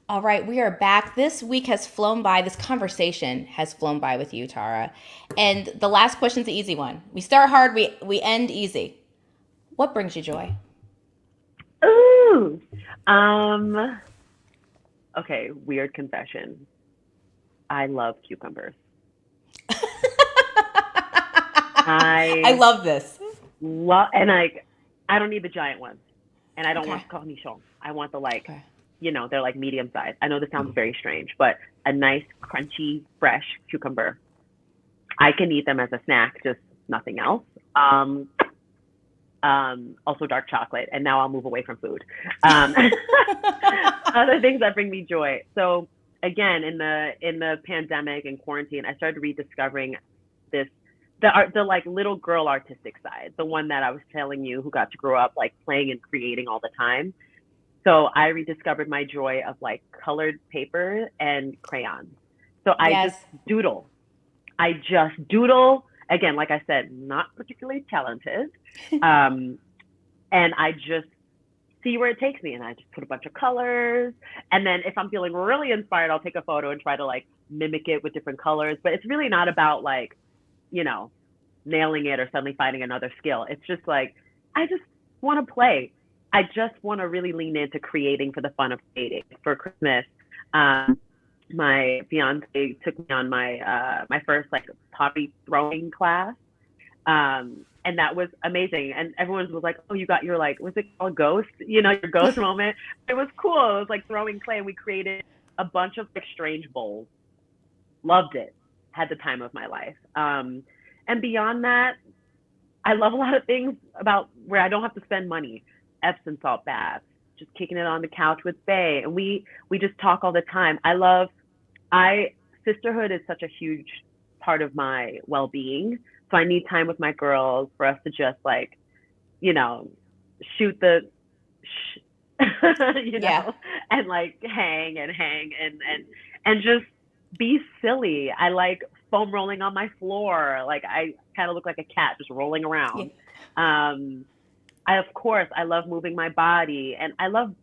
All right, we are back. This week has flown by. This conversation has flown by with you, Tara. And the last question's the easy one. We start hard, we end easy. What brings you joy? Ooh. Um, okay, weird confession. I love cucumbers. I I love this. love, and I don't need the giant ones, and I don't Okay. want cornichon. I want the Okay. they're like medium size. I know this sounds very strange, but a nice, crunchy, fresh cucumber. I can eat them as a snack, just nothing else. Um, also dark chocolate, and now I'll move away from food. Um, other things that bring me joy. So again, in the pandemic and quarantine, I started rediscovering this the like little girl artistic side, the one that I was telling you who got to grow up like playing and creating all the time. So I rediscovered my joy of like colored paper and crayons. So I just Yes. doodle. I just doodle. Again, like I said, not particularly talented. Um, and I just see where it takes me. And I just put a bunch of colors. And then if I'm feeling really inspired, I'll take a photo and try to like mimic it with different colors. But it's really not about like, you know, nailing it or suddenly finding another skill. It's just like, I just want to play. I just want to really lean into creating for the fun of creating. For Christmas, um, my fiance took me on my first like pottery throwing class, and that was amazing. And everyone was like, "Oh, you got your like, what's it called, ghost? You know, your ghost moment." It was cool. It was like throwing clay, and we created a bunch of like strange bowls. Loved it. Had the time of my life. And beyond that, I love a lot of things about where I don't have to spend money. Epsom salt baths, just kicking it on the couch with Bay, and we just talk all the time. I sisterhood is such a huge part of my well-being. So I need time with my girls for us to just like, you know, shoot the sh- you Yeah. know, and like hang and just be silly. I like foam rolling on my floor. Like I kind of look like a cat just rolling Yeah. around. Um I of course I love moving my body, and I love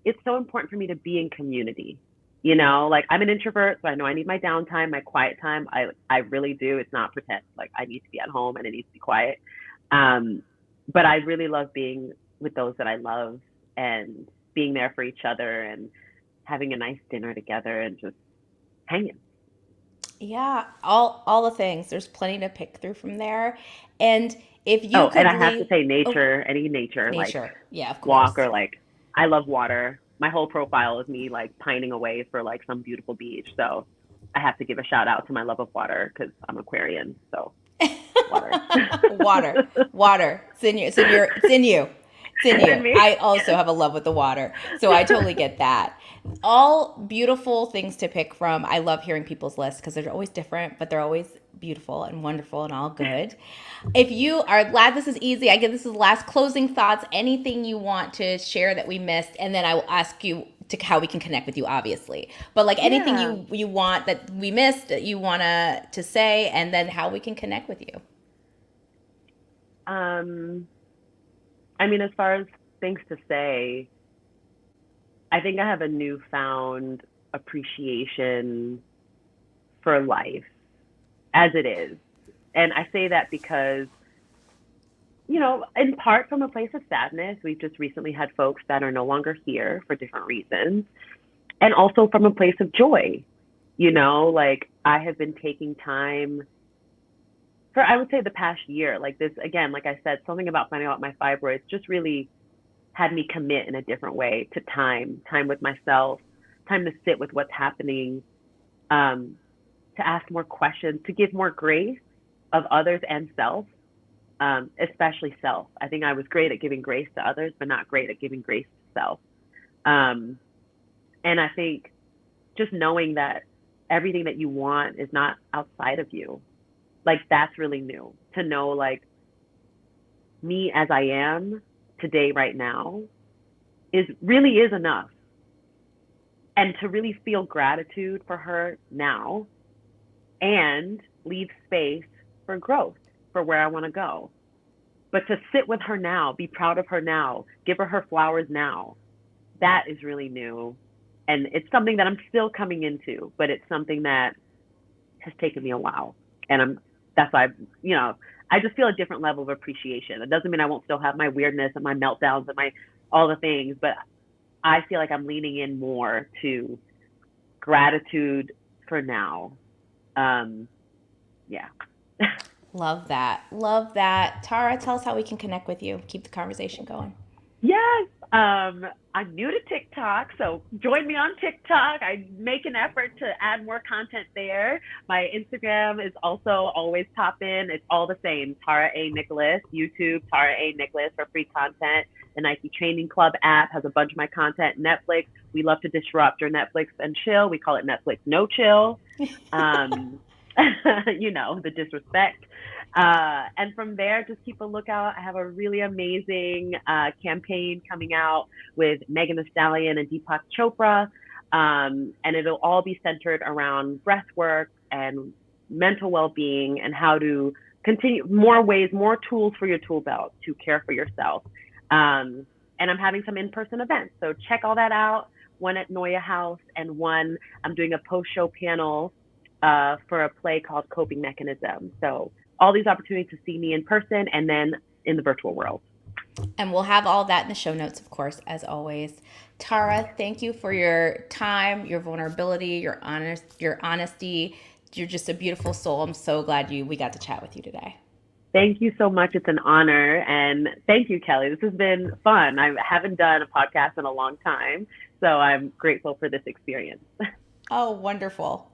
it's so important for me to be in community. You know, like I'm an introvert, so I know I need my downtime, my quiet time. I really do. It's not pretend. Like I need to be at home and it needs to be quiet. Um, but I really love being with those that I love and being there for each other and having a nice dinner together and just hanging. Yeah, all the things. There's plenty to pick through from there. And if you Oh, and could I have to leave, say oh, nature, any nature, like nature. Yeah, of walk course. or like I love water. My whole profile is me like pining away for like some beautiful beach. So I have to give a shout out to my love of water because I'm Aquarian. So water. Water, water. It's in you. It's in your. It's in you. It's in you. And me. I also Yes. have a love with the water, so I totally get that. All beautiful things to pick from. I love hearing people's lists because they're always different, but they're always beautiful and wonderful and all good. If you are glad this is easy, I give this as the last closing thoughts. Anything you want to share that we missed, and then I will ask you to how we can connect with you, obviously. But like anything Yeah. you want that we missed that you want to say, and then how we can connect with you. Um, I mean, as far as things to say, I think I have a newfound appreciation for life as it is. And I say that because, you know, in part from a place of sadness, we've just recently had folks that are no longer here for different reasons, and also from a place of joy. You know, like I have been taking time for, I would say, the past year. Like this, again, like I said, something about finding out my fibroids just really had me commit in a different way to time with myself, time to sit with what's happening, um, to ask more questions, to give more grace of others and self, especially self. I think I was great at giving grace to others, but not great at giving grace to self. Um, and I think just knowing that everything that you want is not outside of you, like that's really new to know, like me as I am today, right now, is really is enough. And to really feel gratitude for her now and leave space for growth for where I want to go. But to sit with her now, be proud of her now, give her her flowers now, that is really new. And it's something that I'm still coming into, but it's something that has taken me a while. And that's why, I just feel a different level of appreciation. It doesn't mean I won't still have my weirdness and my meltdowns and all the things, but I feel like I'm leaning in more to gratitude for now. Yeah. Love that. Love that. Tara, tell us how we can connect with you. Keep the conversation going. Yes. I'm new to TikTok, so join me on TikTok. I make an effort to add more content there. My Instagram is also always pop in. It's all the same. Tara A. Nicolas. YouTube, Tara A. Nicolas for free content. The Nike Training Club app has a bunch of my content. Netflix, we love to disrupt your Netflix and chill. We call it Netflix no chill. The disrespect. And from there, just keep a lookout. I have a really amazing campaign coming out with Megan Thee Stallion and Deepak Chopra. And it'll all be centered around breath work and mental well-being and how to continue more tools for your tool belt to care for yourself. And I'm having some in-person events. So check all that out. One at Noya House and one, I'm doing a post-show panel for a play called Coping Mechanism. So all these opportunities to see me in person and then in the virtual world. And we'll have all that in the show notes, of course, as always. Tara, thank you for your time, your vulnerability, your honesty. You're just a beautiful soul. I'm so glad we got to chat with you today. Thank you so much. It's an honor. And thank you, Kelley. This has been fun. I haven't done a podcast in a long time, so I'm grateful for this experience. Oh, wonderful.